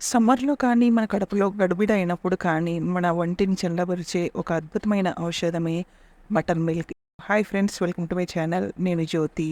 సమ్మర్‌లో కానీ, మన కడుపులో గడుబిడ అయినప్పుడు కానీ, మన ఒంటిని చల్లబరిచే ఒక అద్భుతమైన ఔషధమే butter milk. Hi friends! Welcome to my channel. నేను జ్యోతి.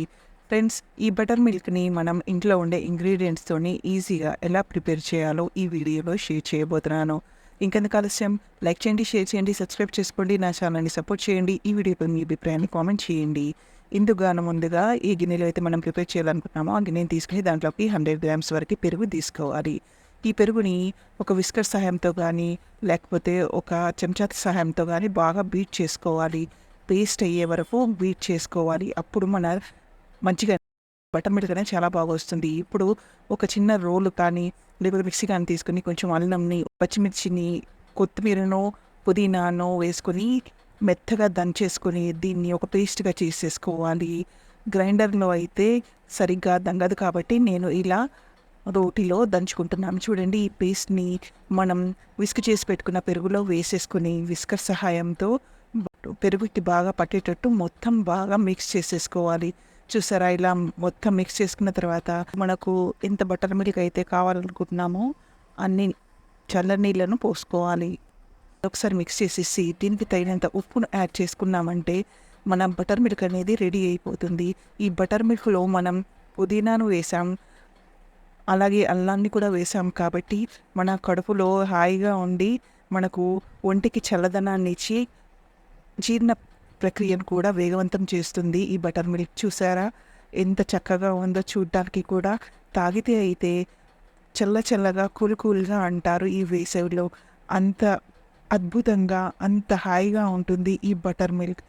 ఫ్రెండ్స్, ఈ బటర్ మిల్క్‌ని మనం ఇంట్లో ఉండే ఇంగ్రీడియెంట్స్‌తోని ఈజీగా ఎలా ప్రిపేర్ చేయాలో ఈ వీడియోలో షేర్ చేయబోతున్నాను. ఇంకెందుకు ఆలస్యం, లైక్ చేయండి, షేర్ చేయండి, సబ్స్క్రైబ్ చేసుకోండి, నా ఛానల్‌ని సపోర్ట్ చేయండి. ఈ వీడియోపై మీ అభిప్రాయాన్ని కామెంట్ చేయండి. ఇందుకు గాను ముందుగా ఈ గిన్నెలో అయితే మనం ప్రిపేర్ చేయాలనుకుంటున్నామో, ఆ గిన్నెని తీసుకొని దాంట్లోకి 100 గ్రామ్స్ వరకు పెరుగు తీసుకోవాలి. ఈ పెరుగుని ఒక విస్కర్ సహాయంతో గానీ, లేకపోతే ఒక చెంచా సహాయంతో గానీ బాగా బీట్ చేసుకోవాలి. పేస్ట్ అయ్యే వరకు బీట్ చేసుకోవాలి. అప్పుడు మంచిగా బటర్ మిల్క్ అనేది చాలా బాగా వస్తుంది. ఇప్పుడు ఒక చిన్న రోలు కానీ, లేకపోతే మిక్సీ కానీ తీసుకొని కొంచెం అల్లంని, పచ్చిమిర్చిని, కొత్తిమీరనో, పుదీనానో వేసుకొని మెత్తగా దంచేసుకొని దీన్ని ఒక పేస్ట్‌గా చేసేసుకోవాలి. గ్రైండర్‌లో అయితే సరిగ్గా దంగదు కాబట్టి నేను ఇలా రోటిలో దంచుకుంటున్నాను. చూడండి, ఈ పేస్ట్‌ని మనం విస్క్ చేసి పెట్టుకున్న పెరుగులో వేసేసుకొని విస్కర్ సహాయంతో పెరుగుకి బాగా పట్టేటట్టు మొత్తం బాగా మిక్స్ చేసేసుకోవాలి. చూసారా, ఇలా మొత్తం మిక్స్ చేసుకున్న తర్వాత మనకు ఎంత బటర్ మిల్క్ అయితే కావాలనుకుంటున్నామో అన్ని చల్ల నీళ్ళను పోసుకోవాలి. ఒకసారి మిక్స్ చేసేసి దీనికి తగినంత ఉప్పును యాడ్ చేసుకున్నామంటే మన బటర్ మిల్క్ అనేది రెడీ అయిపోతుంది. ఈ బటర్ మిల్క్‌లో మనం పుదీనాను వేసాం. అలాగే అల్లాన్ని కూడా వేసాం కాబట్టి మన కడుపులో హాయిగా ఉండి మనకు ఒంటికి చల్లదనాన్ని ఇచ్చి జీర్ణ ప్రక్రియను కూడా వేగవంతం చేస్తుంది. ఈ బటర్ మిల్క్ చూసారా ఎంత చక్కగా ఉందో చూడ్డానికి కూడా. తాగితే అయితే చల్ల చల్లగా కూల్ కూల్‌గా అంటారు ఈ వేసవిలో. అంత అద్భుతంగా, అంత హాయిగా ఉంటుంది ఈ బటర్ మిల్క్.